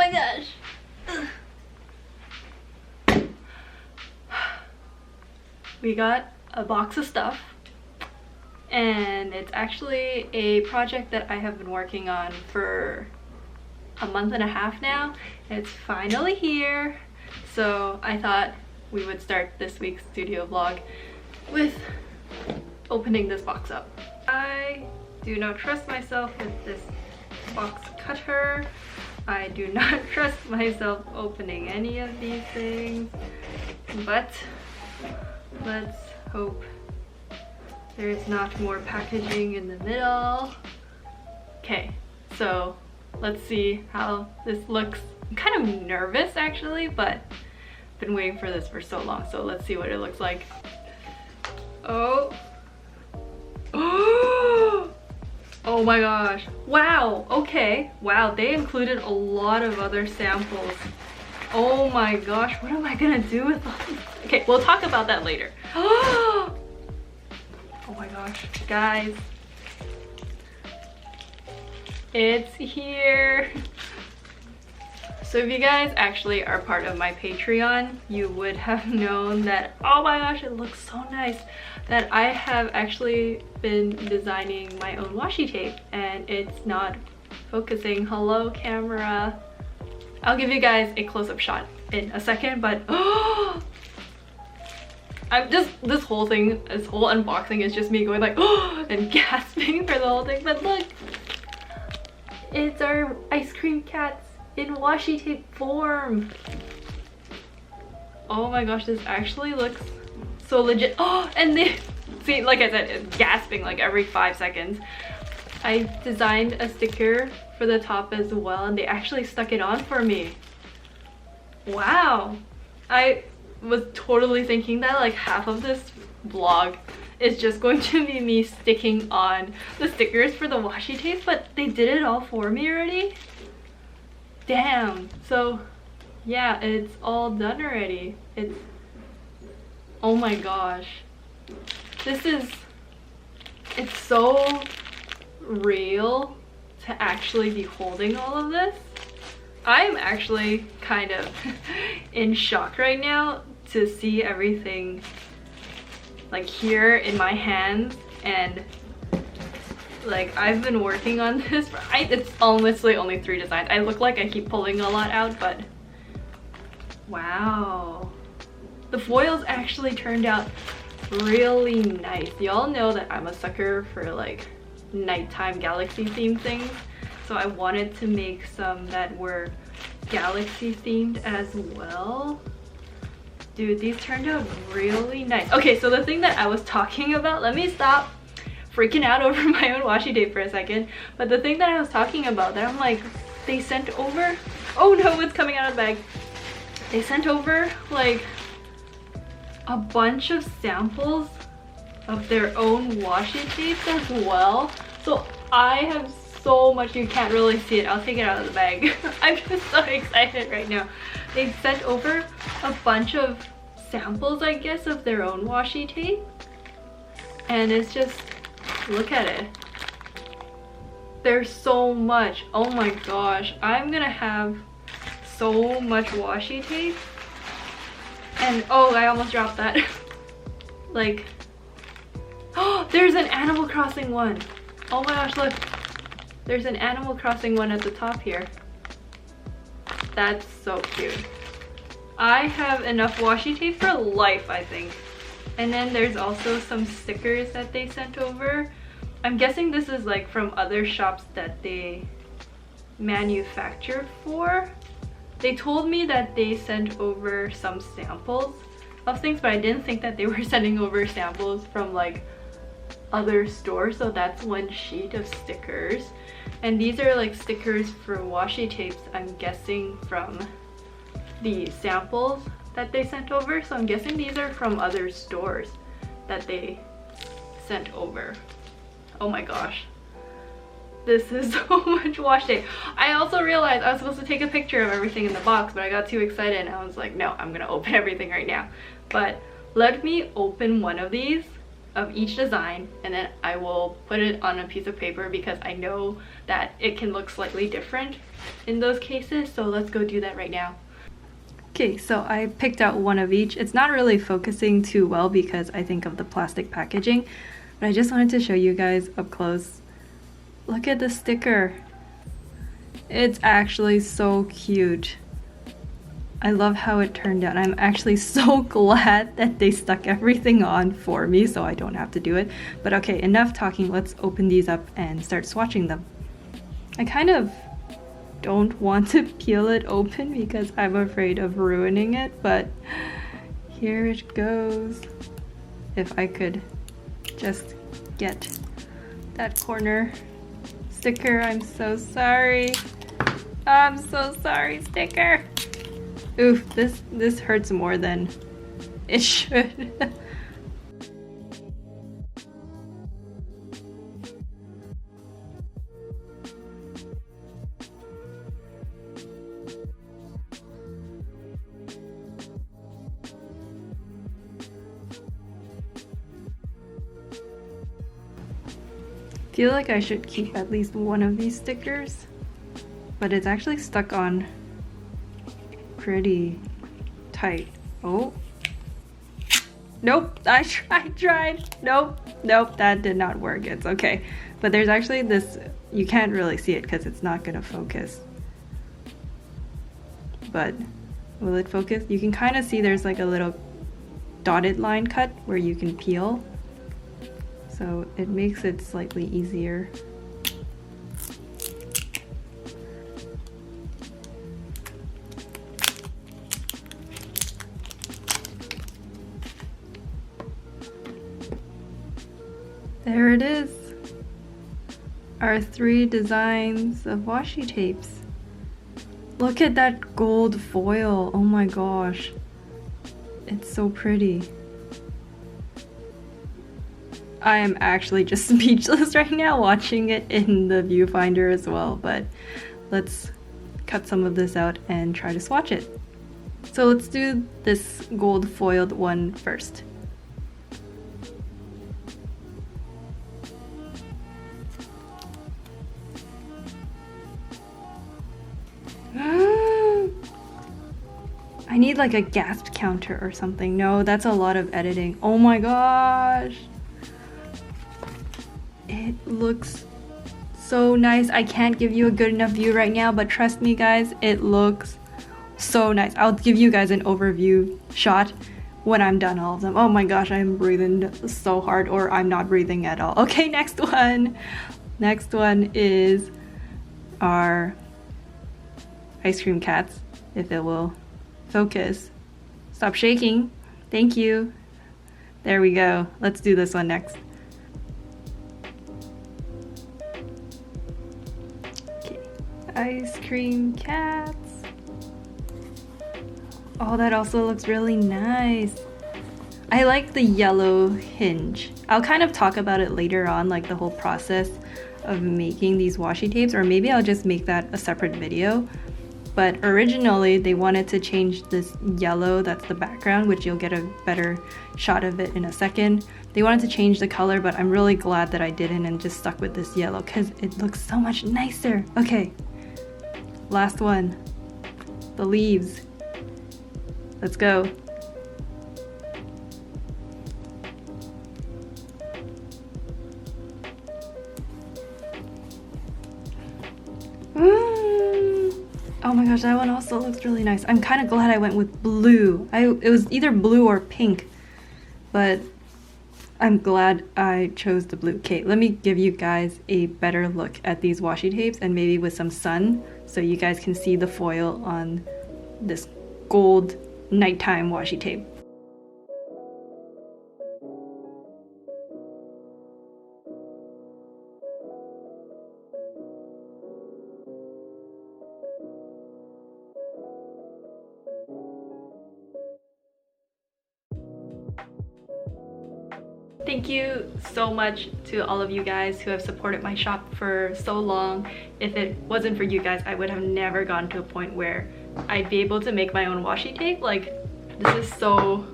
my gosh. Ugh. We got a box of stuff, and it's actually a project that I have been working on for a month and a half now. It's finally here, so I thought we would start this week's studio vlog with opening this box up. I do not trust myself with this box cutter. I do not trust myself opening any of these things, but let's hope there's not more packaging in the middle. Okay, so let's see how this looks. I'm kind of nervous actually, but I've been waiting for this for so long, so let's see what it looks like. Oh. Oh my gosh. Wow, okay. Wow, they included a lot of other samples. Oh my gosh, what am I gonna do with all these? Okay, we'll talk about that later. Oh my gosh, guys. It's here. So if you guys actually are part of my Patreon, you would have known that, oh my gosh, it looks so nice, that I have actually been designing my own washi tape, and it's not focusing. Hello, camera. I'll give you guys a close-up shot in a second, but I'm just, this whole unboxing is just me going like, oh, and gasping for the whole thing. But look, it's our ice cream cats in washi tape form. Oh my gosh, this actually looks so legit. Oh, and they, see, like I said, it's gasping like every 5 seconds. I designed a sticker for the top as well, and they actually stuck it on for me. Wow. I was totally thinking that like half of this vlog is just going to be me sticking on the stickers for the washi tape, but they did it all for me already. Damn. So yeah, it's all done already. It's, oh my gosh, this is, it's so real to actually be holding all of this. I'm actually kind of in shock right now to see everything like here in my hands, and like I've been working on this for, it's honestly only 3 designs. I look like I keep pulling a lot out, but wow. The foils actually turned out really nice. Y'all know that I'm a sucker for like nighttime galaxy themed things, so I wanted to make some that were galaxy themed as well. Dude, these turned out really nice. Okay, so the thing that I was talking about, let me stop freaking out over my own washi tape for a second, but the thing that I was talking about that I'm like, they sent over, oh no, it's coming out of the bag. They sent over like a bunch of samples of their own washi tapes as well. So I have so much, you can't really see it. I'll take it out of the bag. I'm just so excited right now. They sent over a bunch of samples, I guess, of their own washi tape. And it's just, look at it. There's so much. Oh my gosh. I'm gonna have so much washi tape. And oh, I almost dropped that. Like, oh, there's an Animal Crossing one. Oh my gosh, look. There's an Animal Crossing one at the top here. That's so cute. I have enough washi tape for life, I think. And then there's also some stickers that they sent over. I'm guessing this is like from other shops that they manufacture for. They told me that they sent over some samples of things, but I didn't think that they were sending over samples from like other stores. So that's one sheet of stickers, and these are like stickers for washi tapes, I'm guessing from the samples that they sent over. So I'm guessing these are from other stores that they sent over. Oh my gosh, this is so much washi tape. I also realized I was supposed to take a picture of everything in the box, but I got too excited and I was like, no, I'm gonna open everything right now. But let me open one of these. of each design, and then I will put it on a piece of paper because I know that it can look slightly different in those cases. So let's go do that right now. Okay, so I picked out one of each. It's not really focusing too well because I think of the plastic packaging, but I just wanted to show you guys up close. Look at the sticker. It's actually so cute. I love how it turned out. I'm actually so glad that they stuck everything on for me so I don't have to do it. But okay, enough talking. Let's open these up and start swatching them. I kind of don't want to peel it open because I'm afraid of ruining it, but here it goes. If I could just get that corner sticker. I'm so sorry. I'm so sorry, sticker. Oof, this hurts more than it should. I feel like I should keep at least one of these stickers, but it's actually stuck on pretty tight. Oh, nope, I tried. Nope, that did not work. It's okay. But there's actually this, you can't really see it because it's not gonna focus. But will it focus? You can kind of see there's like a little dotted line cut where you can peel. So it makes it slightly easier. There it is. Our 3 designs of washi tapes. Look at that gold foil. Oh my gosh. It's so pretty. I am actually just speechless right now watching it in the viewfinder as well, but let's cut some of this out and try to swatch it. So let's do this gold foiled one first. I need like a gasp counter or something. No, that's a lot of editing. Oh my gosh. It looks so nice. I can't give you a good enough view right now, but trust me guys, it looks so nice. I'll give you guys an overview shot when I'm done all of them. Oh my gosh, I'm breathing so hard, or I'm not breathing at all. Okay, next one. Next one is our ice cream cats, if it will focus. Stop shaking. Thank you. There we go. Let's do this one next. Okay. Ice cream cats. Oh, that also looks really nice. I like the yellow hinge. I'll kind of talk about it later on, like the whole process of making these washi tapes, or maybe I'll just make that a separate video. But originally they wanted to change this yellow, that's the background, which you'll get a better shot of it in a second. They wanted to change the color, but I'm really glad that I didn't and just stuck with this yellow because it looks so much nicer. Okay, last one, the leaves. Let's go. Oh my gosh, that one also looks really nice. I'm kind of glad I went with blue. It was either blue or pink, but I'm glad I chose the blue. Okay, let me give you guys a better look at these washi tapes, and maybe with some sun so you guys can see the foil on this gold nighttime washi tape. Thank you so much to all of you guys who have supported my shop for so long. If it wasn't for you guys, I would have never gotten to a point where I'd be able to make my own washi tape. Like, this is so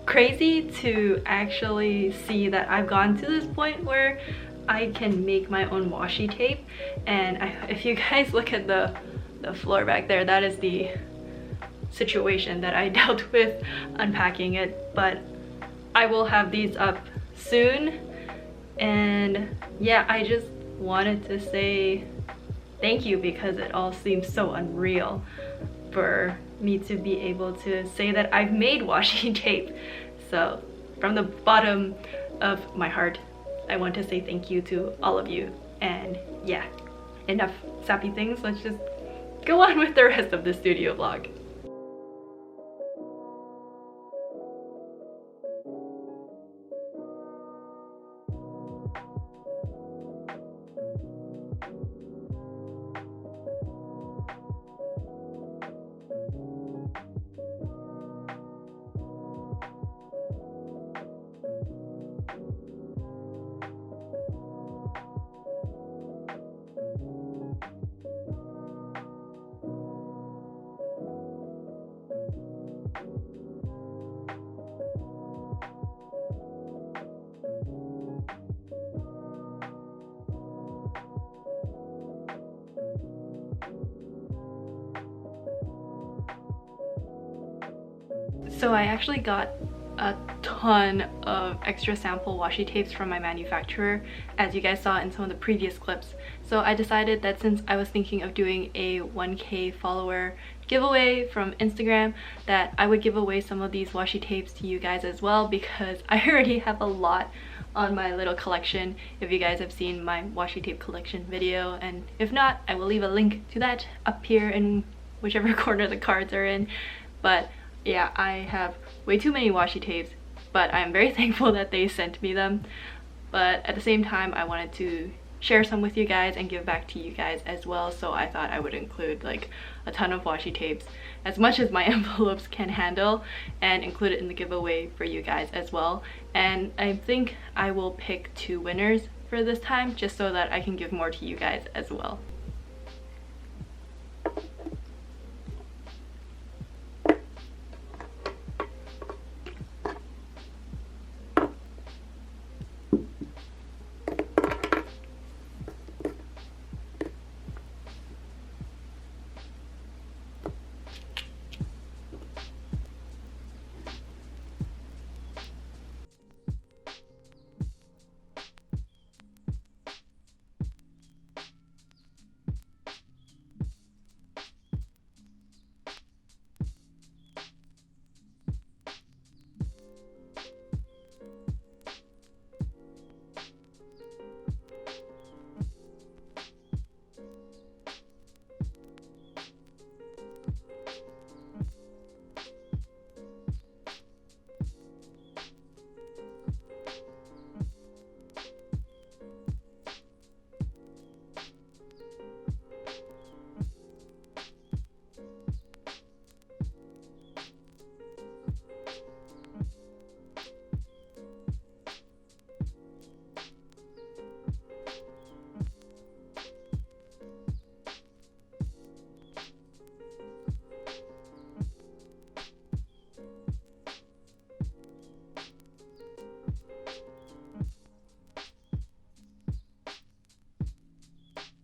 crazy to actually see that I've gone to this point where I can make my own washi tape. And if you guys look at the floor back there, that is the situation that I dealt with unpacking it. But I will have these up soon. And yeah, I just wanted to say thank you, because it all seems so unreal for me to be able to say that I've made washi tape. So from the bottom of my heart, I want to say thank you to all of you. And yeah, enough sappy things, let's just go on with the rest of the studio vlog. So I actually got a ton of extra sample washi tapes from my manufacturer, as you guys saw in some of the previous clips. So I decided that since I was thinking of doing a 1K follower giveaway from Instagram, that I would give away some of these washi tapes to you guys as well, because I already have a lot on my little collection. If you guys have seen my washi tape collection video, and if not, I will leave a link to that up here in whichever corner the cards are in. But yeah, I have way too many washi tapes, but I'm very thankful that they sent me them. But at the same time, I wanted to share some with you guys and give back to you guys as well, so I thought I would include like a ton of washi tapes, as much as my envelopes can handle, and include it in the giveaway for you guys as well. And I think I will pick 2 winners for this time, just so that I can give more to you guys as well.